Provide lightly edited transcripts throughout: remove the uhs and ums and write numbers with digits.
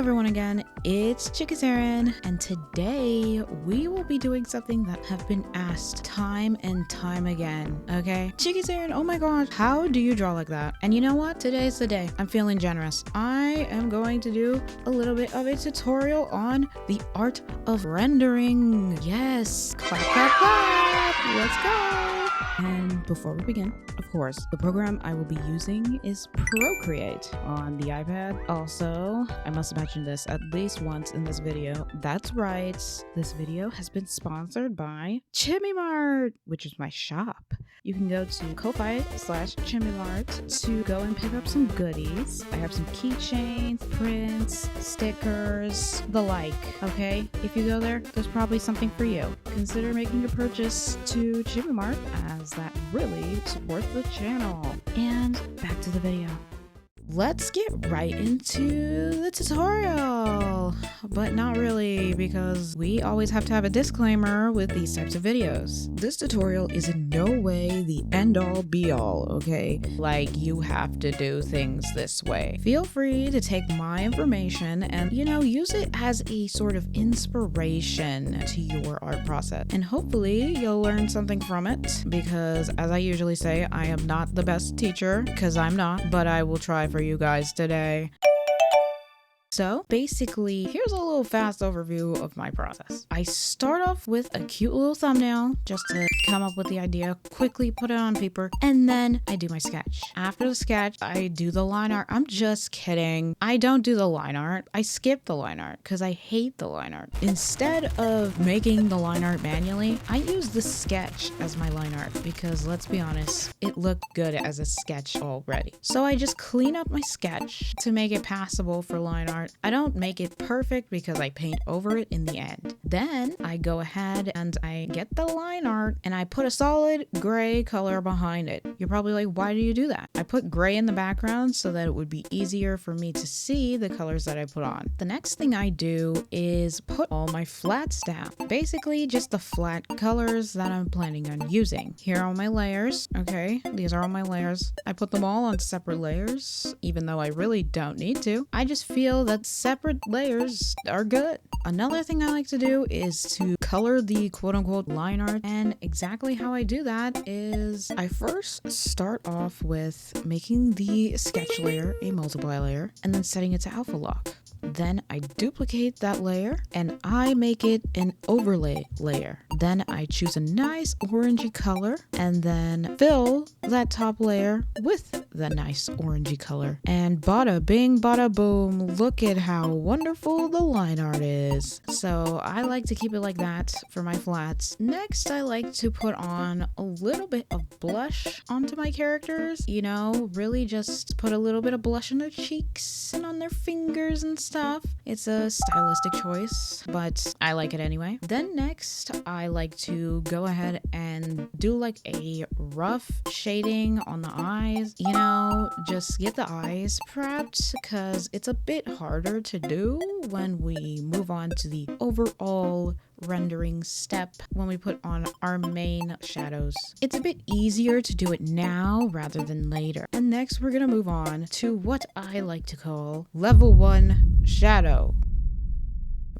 everyone again, it's Chikuseren, and today we will be doing something that have been asked time and time again, okay? Chikuseren, oh my god, how do you draw like that? And you know what? Today's the day. I'm feeling generous. I am going to do a little bit of a tutorial on the art of rendering. Yes, clap, clap, clap. Let's go. And before we begin, of course, the program I will be using is Procreate on the iPad. Also, I must have mentioned this at least once in this video. That's right, this video has been sponsored by 𝚑𝚎𝚕𝚘𝚎, which is my shop. You can go to Ko-fi/𝚑𝚎𝚕𝚘𝚎 to go and pick up some goodies. I have some keychains, prints, stickers, the like, okay? If you go there, there's probably something for you. Consider making a purchase to 𝚑𝚎𝚕𝚘𝚎, as that really supports the channel. And back to the video. Let's get right into the tutorial, but not really, because we always have to have a disclaimer with these types of videos. This tutorial is in no way the end-all be-all, okay? Like, you have to do things this way. Feel free to take my information and, you know, use it as a sort of inspiration to your art process. And hopefully you'll learn something from it, because as I usually say, I am not the best teacher, because I'm not, but I will try for you guys today. So basically, here's a little fast overview of my process. I start off with a cute little thumbnail just to come up with the idea, quickly put it on paper, and then I do my sketch. After the sketch, I do the line art. I'm just kidding. I don't do the line art. I skip the line art because I hate the line art. Instead of making the line art manually, I use the sketch as my line art because, let's be honest, it looked good as a sketch already. So I just clean up my sketch to make it passable for line art. I don't make it perfect because I paint over it in the end. Then I go ahead and I get the line art and I put a solid gray color behind it. You're probably like, why do you do that? I put gray in the background so that it would be easier for me to see the colors that I put on. The next thing I do is put all my flats down. Basically just the flat colors that I'm planning on using. Here are all my layers, okay? These are all my layers. I put them all on separate layers, even though I really don't need to. I just feel that separate layers are good. Another thing I like to do is to color the quote-unquote line art, and exactly how I do that is I first start off with making the sketch layer a multiply layer and then setting it to alpha lock. Then I duplicate that layer and I make it an overlay layer. Then I choose a nice orangey color and then fill that top layer with the nice orangey color. And bada bing, bada boom, look at how wonderful the line art is. So I like to keep it like that for my flats. Next, I like to put on a little bit of blush onto my characters. You know, really just put a little bit of blush on their cheeks and on their fingers and stuff. It's a stylistic choice, but I like it anyway. Then next, I like to go ahead and do like a rough shading on the eyes. You know, just get the eyes prepped because it's a bit harder to do when we move on to the overall rendering step when we put on our main shadows. It's a bit easier to do it now rather than later. And next we're gonna move on to what I like to call level 1 shadow.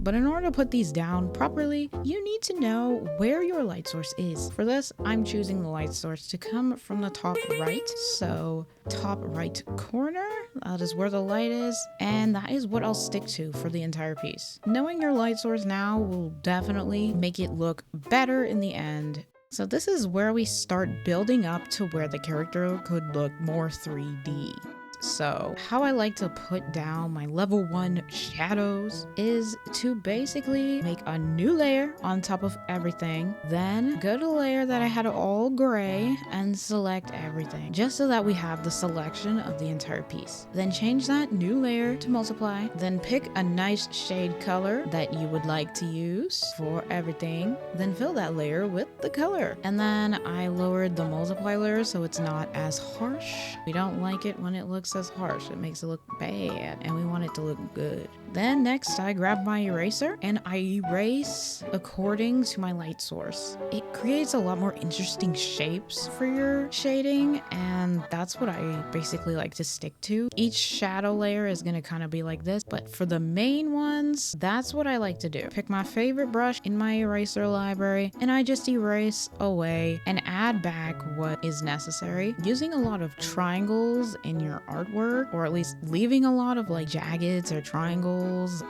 But in order to put these down properly, you need to know where your light source is. For this, I'm choosing the light source to come from the top right. So top right corner, that is where the light is. And that is what I'll stick to for the entire piece. Knowing your light source now will definitely make it look better in the end. So this is where we start building up to where the character could look more 3D. So how I like to put down my level 1 shadows is to basically make a new layer on top of everything, then go to the layer that I had all gray and select everything, just so that we have the selection of the entire piece. Then change that new layer to multiply, then pick a nice shade color that you would like to use for everything, then fill that layer with the color. And then I lowered the multiply layer so it's not as harsh. We don't like it when it looks makes us harsh. It makes it look bad, and we want it to look good. Then next, I grab my eraser and I erase according to my light source. It creates a lot more interesting shapes for your shading, and that's what I basically like to stick to. Each shadow layer is gonna kind of be like this, but for the main ones, that's what I like to do. Pick my favorite brush in my eraser library, and I just erase away and add back what is necessary. Using a lot of triangles in your artwork, or at least leaving a lot of like jaggeds or triangles,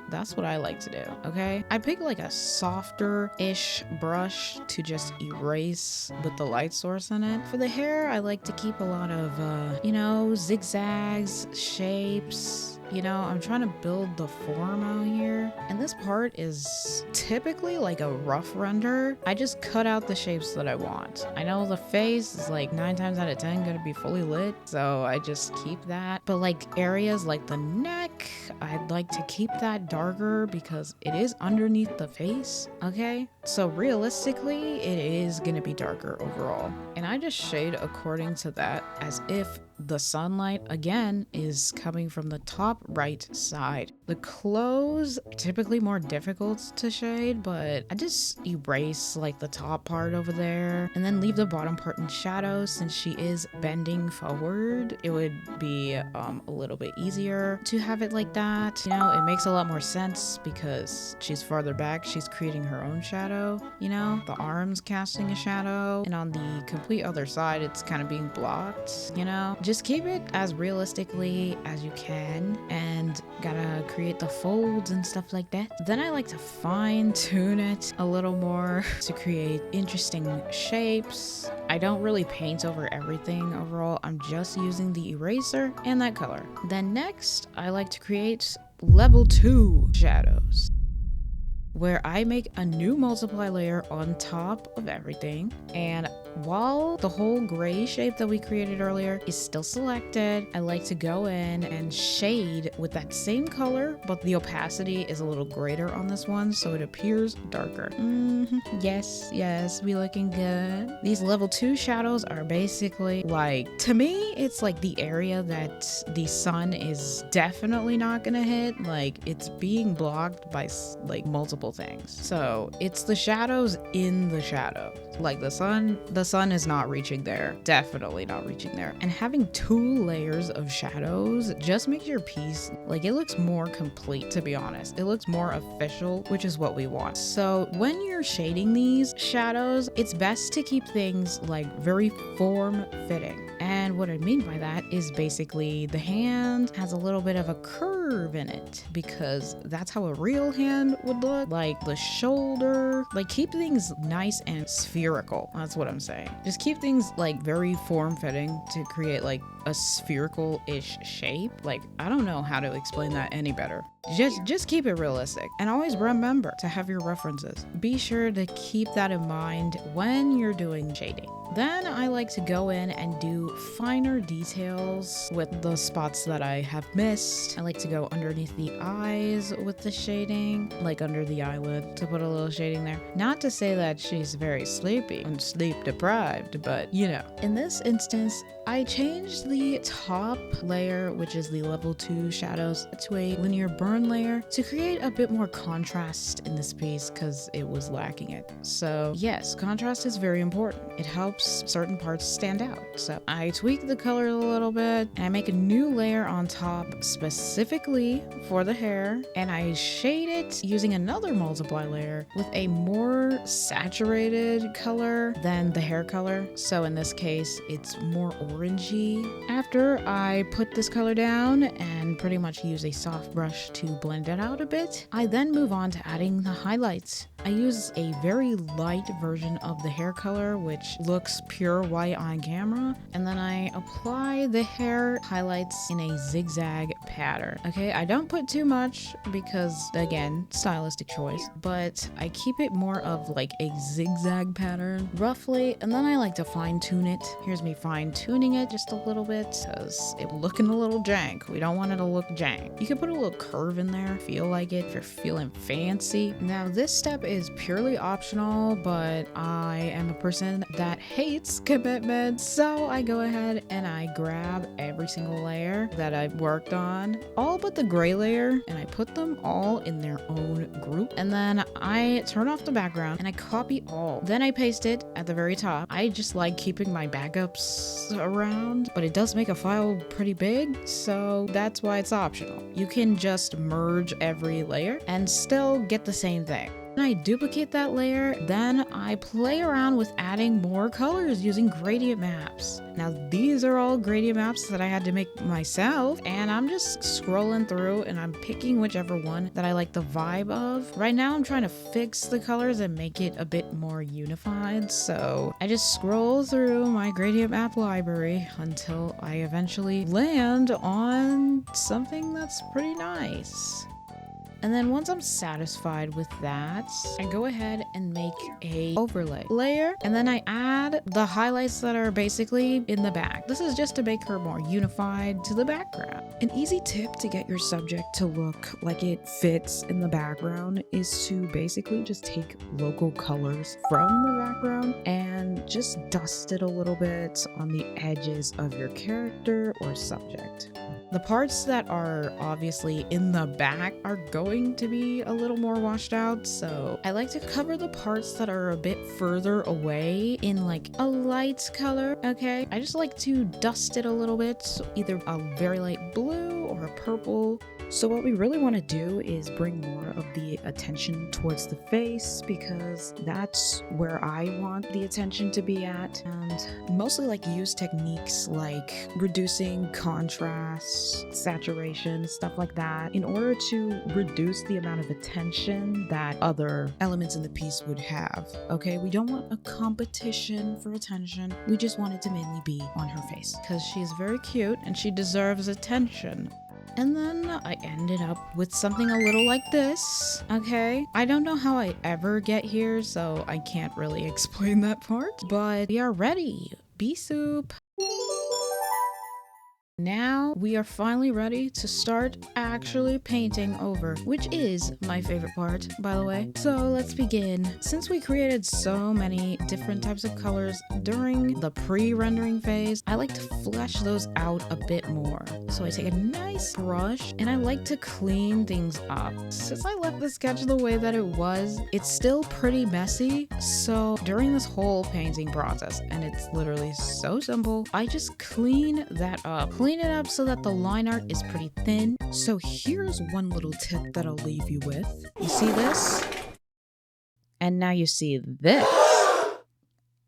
that's what I like to do, okay? I pick like a softer-ish brush to just erase with the light source in it. For the hair, I like to keep a lot of, you know, zigzags, shapes. You know, I'm trying to build the form out here. And this part is typically like a rough render. I just cut out the shapes that I want. I know the face is like 9 times out of 10 gonna be fully lit, so I just keep that. But like areas like the neck, I'd like to keep that darker because it is underneath the face, okay? So realistically, it is gonna be darker overall. And I just shade according to that, as if the sunlight again is coming from the top right side. The clothes typically more difficult to shade, but I just erase like the top part over there and then leave the bottom part in shadow. Since she is bending forward, it would be a little bit easier to have it like that. You know, it makes a lot more sense because she's farther back, she's creating her own shadow, you know, the arms casting a shadow, and on the complete other side it's kind of being blocked, you know. Just keep it as realistically as you can, and gotta create the folds and stuff like that. Then I like to fine tune it a little more to create interesting shapes. I don't really paint over everything overall. I'm just using the eraser and that color. Then next, I like to create level 2 shadows, where I make a new multiply layer on top of everything. And while the whole gray shape that we created earlier is still selected, I like to go in and shade with that same color, but the opacity is a little greater on this one, so it appears darker. Yes, we looking good. These level 2 shadows are basically like, to me, it's like the area that the sun is definitely not gonna hit. Like, it's being blocked by like multiple things. So it's the shadows in the shadow. Like the sun is not reaching there. Definitely not reaching there. And having 2 layers of shadows just makes your piece, like, it looks more complete, to be honest. It looks more official, which is what we want. So when you're shading these shadows, it's best to keep things like very form-fitting. And what I mean by that is basically the hand has a little bit of a curve in it, because that's how a real hand would look. Like the shoulder, like keep things nice and spherical. That's what I'm saying. Just keep things like very form-fitting to create like a spherical-ish shape. Like, I don't know how to explain that any better. Just keep it realistic, and always remember to have your references. Be sure to keep that in mind when you're doing shading. Then I like to go in and do finer details with the spots that I have missed. I like to go underneath the eyes with the shading, like under the eyelid, to put a little shading there. Not to say that she's very sleepy and sleep deprived, but you know. In this instance, I changed the top layer, which is the level 2 shadows, to a linear burn layer to create a bit more contrast in this piece because it was lacking it. So yes, contrast is very important. It helps certain parts stand out. So I tweak the color a little bit, and I make a new layer on top specifically for the hair, and I shade it using another multiply layer with a more saturated color than the hair color. So in this case, it's more orangey. After I put this color down and pretty much use a soft brush to blend it out a bit, I then move on to adding the highlights. I use a very light version of the hair color, which looks pure white on camera, and then I apply the hair highlights in a zigzag pattern. Okay, I don't put too much because, again, stylistic choice, but I keep it more of like a zigzag pattern roughly, and then I like to fine tune it. Here's me fine tuning blending it just a little bit because it's looking a little jank. We don't want it to look jank. You can put a little curve in there, feel like it, if you're feeling fancy. Now this step is purely optional, but I am a person that hates commitment, so I go ahead and I grab every single layer that I've worked on, all but the gray layer, and I put them all in their own group, and then I turn off the background and I copy all. Then I paste it at the very top. I just like keeping my backups around, but it does make a file pretty big, so that's why it's optional. You can just merge every layer and still get the same thing. I duplicate that layer, then I play around with adding more colors using gradient maps. Now these are all gradient maps that I had to make myself, and I'm just scrolling through and I'm picking whichever one that I like the vibe of. Right now I'm trying to fix the colors and make it a bit more unified, so I just scroll through my gradient map library until I eventually land on something that's pretty nice. And then once I'm satisfied with that, I go ahead and make a overlay layer, and then I add the highlights that are basically in the back. This is just to make her more unified to the background. An easy tip to get your subject to look like it fits in the background is to basically just take local colors from the background and just dust it a little bit on the edges of your character or subject. The parts that are obviously in the back are going to be a little more washed out, so I like to cover the parts that are a bit further away in like a light color, okay? I just like to dust it a little bit, so either a very light blue or a purple. So what we really want to do is bring more of the attention towards the face, because that's where I want the attention to be at, and mostly like use techniques like reducing contrast, saturation, stuff like that, in order to reduce the amount of attention that other elements in the piece would have. Okay, we don't want a competition for attention. We just want it to mainly be on her face because she's very cute and she deserves attention. And then I ended up with something a little like this, okay? I don't know how I ever get here, so I can't really explain that part, but we are ready. 𝚑𝚘𝚘𝚎. Now we are finally ready to start actually painting over, which is my favorite part, by the way. So let's begin. Since we created so many different types of colors during the pre-rendering phase, I like to flesh those out a bit more. So I take a nice brush and I like to clean things up. Since I left the sketch the way that it was, it's still pretty messy. So during this whole painting process, and it's literally so simple, I just clean that up. Clean it up so that the line art is pretty thin. So here's one little tip that I'll leave you with. You see this? And now you see this.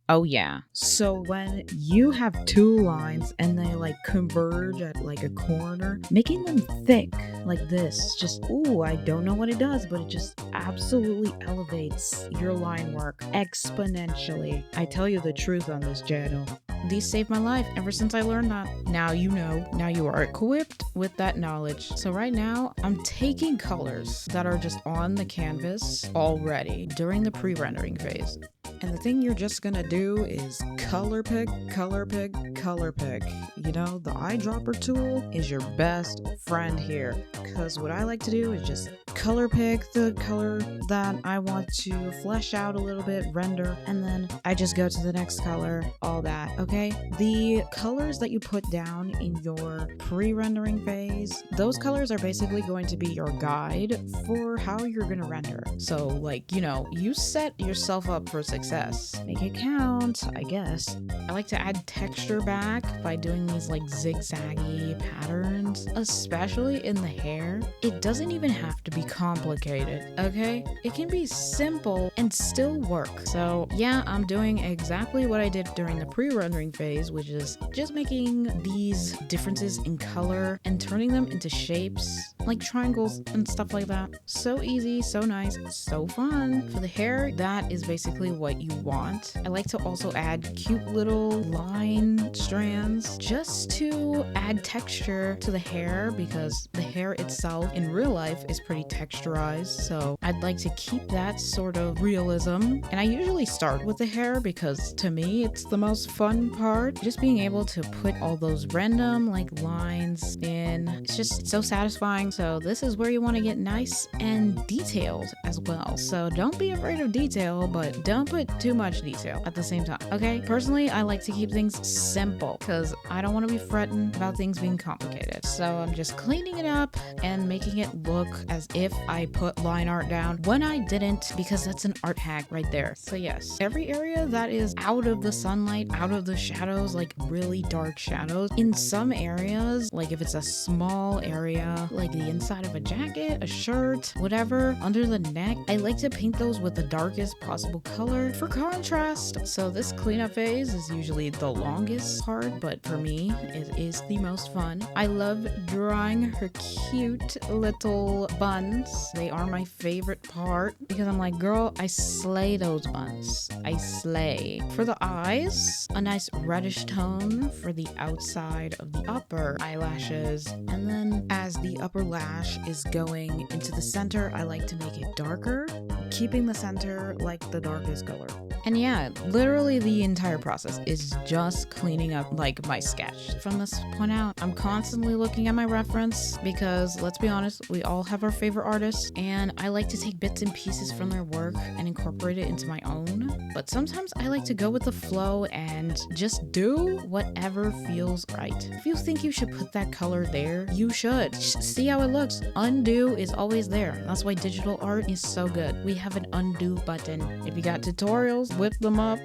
Oh yeah. So when you have two lines and they like converge at like a corner, making them thick like this, just, ooh, I don't know what it does, but it just absolutely elevates your line work exponentially. I tell you the truth on this channel. These saved my life ever since I learned that. Now you know. Now you are equipped with that knowledge. So right now, I'm taking colors that are just on the canvas already during the pre-rendering phase. And the thing you're just gonna do is color pick, color pick, color pick. You know, the eyedropper tool is your best friend here. Because what I like to do is just color pick the color that I want to flesh out a little bit, render, and then I just go to the next color, all that, okay? The colors that you put down in your pre-rendering phase, those colors are basically going to be your guide for how you're gonna render. So like, you know, you set yourself up for success. Make it count, I guess. I like to add texture back by doing these like zigzaggy patterns, especially in the hair. It doesn't even have to be complicated, okay? It can be simple and still work. So yeah, I'm doing exactly what I did during the pre-rendering phase, which is just making these differences in color and turning them into shapes like triangles and stuff like that. So easy, so nice, so fun. For the hair, that is basically what you want. I like to also add cute little line strands just to add texture to the hair, because the hair itself in real life is pretty texturized, so I'd like to keep that sort of realism. And I usually start with the hair because to me it's the most fun part, just being able to put all those random like lines in, it's just so satisfying. So this is where you want to get nice and detailed as well. So don't be afraid of detail, but don't put too much detail at the same time, okay? Personally, I like to keep things simple because I don't want to be fretting about things being complicated. So I'm just cleaning it up and making it look as if I put line art down when I didn't, because that's an art hack right there. So yes, every area that is out of the sunlight, out of the shadows, like really dark shadows, in some areas, like if it's a small area, like the inside of a jacket, a shirt, whatever, under the neck, I like to paint those with the darkest possible color for contrast. So this cleanup phase is usually the longest part, but for me, it is the most fun. I love drawing her cute little buns. They are my favorite part because I'm like, girl, I slay those buns. I slay. For the eyes, a nice reddish tone for the outside of the upper eyelashes. And then as the upper lash is going into the center, I like to make it darker, keeping the center like the darkest color. And yeah, literally the entire process is just cleaning up like my sketch. From this point out, I'm constantly looking at my reference because let's be honest, we all have our favorite artists, and I like to take bits and pieces from their work and incorporate it into my own. But sometimes I like to go with the flow and just do whatever feels right. If you think you should put that color there, you should. Just see how it looks. Undo is always there. That's why digital art is so good. We have an undo button. If you got tutorials, whip them up.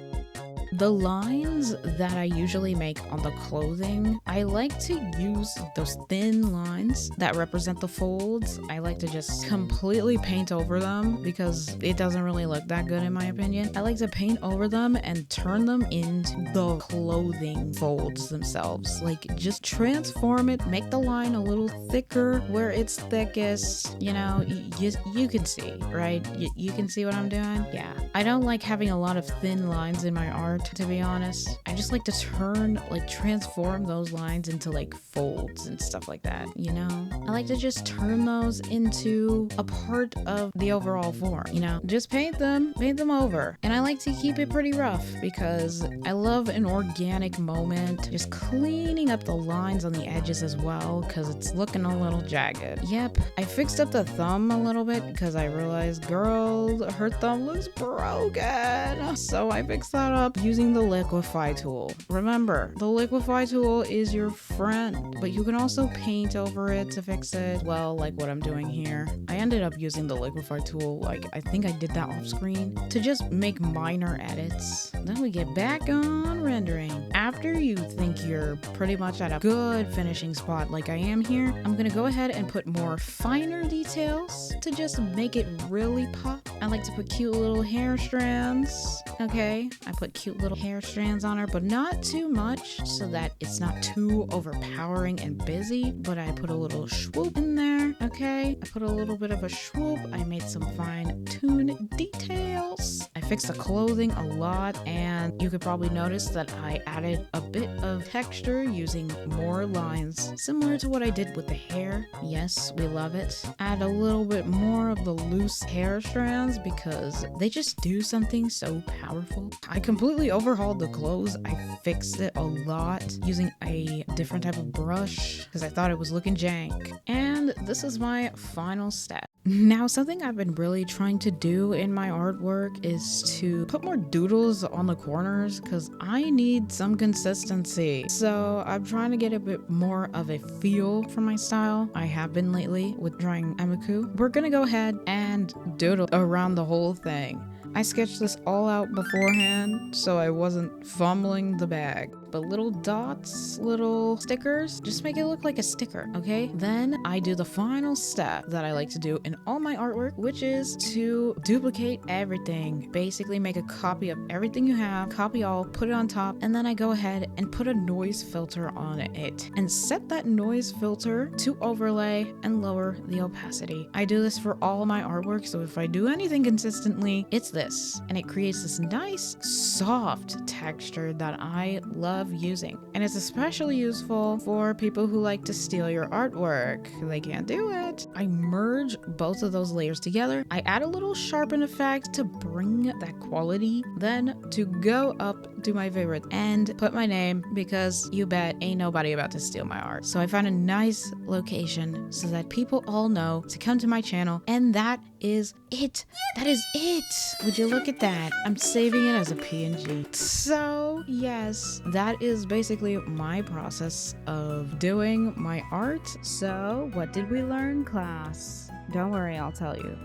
The lines that I usually make on the clothing, I like to use those thin lines that represent the folds. I like to just completely paint over them because it doesn't really look that good in my opinion. I like to paint over them and turn them into the clothing folds themselves. Like just transform it, make the line a little thicker where it's thickest. You know, you can see, right? You can see what I'm doing? Yeah. I don't like having a lot of thin lines in my art, to be honest. I just like to transform those lines into like folds and stuff like that, you know? I like to just turn those into a part of the overall form, you know? Just paint them over. And I like to keep it pretty rough because I love an organic moment, just cleaning up the lines on the edges as well because it's looking a little jagged. Yep, I fixed up the thumb a little bit because I realized, girl, her thumb looks broken. So I fixed that up using the liquify tool. Remember, the liquify tool is your friend, but you can also paint over it to fix it. Well, like what I'm doing here. I ended up using the liquify tool, like I think I did that off screen, to just make minor edits. Then we get back on rendering. After you think you're pretty much at a good finishing spot like I am here, I'm gonna go ahead and put more finer details to just make it really pop. I like to put cute little hair strands. Okay, I put cute little hair strands on her, but not too much so that it's not too overpowering and busy. But I put a little swoop in there. Okay, I put a little bit of a swoop. I made some fine-tuned details. I fixed the clothing a lot, and you could probably notice that I added a bit of texture using more lines, similar to what I did with the hair. Yes, we love it. Add a little bit more of the loose hair strands because they just do something so powerful. I completely overhauled the clothes. I fixed it a lot using a different type of brush because I thought it was looking jank. And this is my final step. Now, something I've been really trying to do in my artwork is to put more doodles on the corners because I need some consistency. So I'm trying to get a bit more of a feel for my style. I have been lately with drawing 𝚑𝚑𝚎𝚑. We're gonna go ahead and doodle around the whole thing. I sketched this all out beforehand so I wasn't fumbling the bag. But little dots, little stickers, just make it look like a sticker, okay? Then I do the final step that I like to do in all my artwork, which is to duplicate everything. Basically make a copy of everything you have, copy all, put it on top, and then I go ahead and put a noise filter on it and set that noise filter to overlay and lower the opacity. I do this for all my artwork, so if I do anything consistently, it's this. And it creates this nice, soft texture that I love. love using. And it's especially useful for people who like to steal your artwork. They can't do it. I merge both of those layers together. I add a little sharpen effect to bring that quality. Then to go up to my favorite and put my name, because you bet ain't nobody about to steal my art. So I found a nice location so that people all know to come to my channel, and that is it. That is it. Would you look at that? I'm saving it as a PNG. So yes, that is basically my process of doing my art. So what did we learn, class? Don't worry, I'll tell you.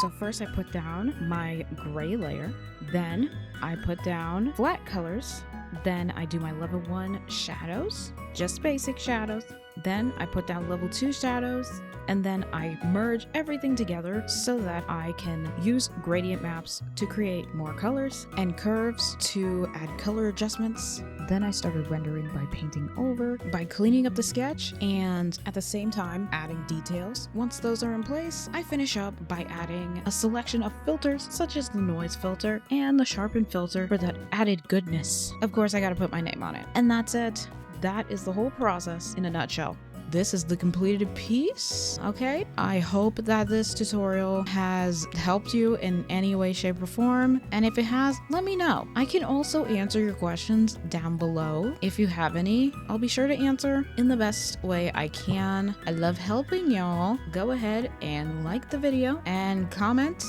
So first I put down my gray layer, then I put down flat colors, then I do my level 1 shadows, just basic shadows, then I put down level 2 shadows, and then I merge everything together so that I can use gradient maps to create more colors and curves to add color adjustments. Then I started rendering by painting over, by cleaning up the sketch, and at the same time adding details. Once those are in place, I finish up by adding a selection of filters such as the noise filter and the sharpen filter for that added goodness. Of course, I gotta put my name on it. And that's it. That is the whole process in a nutshell. This is the completed piece, okay? I hope that this tutorial has helped you in any way, shape, or form. And if it has, let me know. I can also answer your questions down below. If you have any, I'll be sure to answer in the best way I can. I love helping y'all. Go ahead and like the video and comment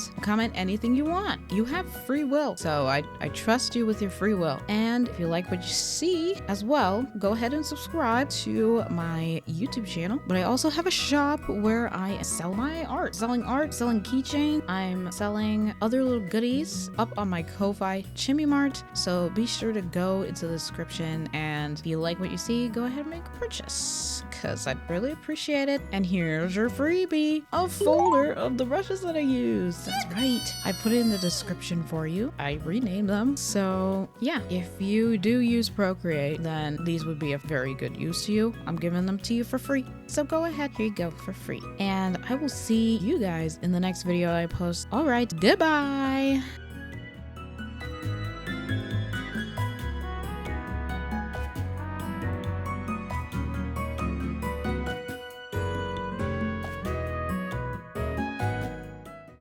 anything you want. You have free will, so I trust you with your free will. And if you like what you see as well, go ahead and subscribe to my YouTube channel. But I also have a shop where I sell my art, selling keychain. I'm selling other little goodies up on my Ko-Fi Chimmy Mart. So be sure to go into the description, and if you like what you see, go ahead and make a purchase, because I'd really appreciate it. And here's your freebie, a folder of the brushes that I use. That's right, I put it in the description for you. I renamed them. So yeah, if you do use Procreate, then these would be of very good use to you. I'm giving them to you for free. So go ahead, here you go, for free. And I will see you guys in the next video I post. All right, goodbye.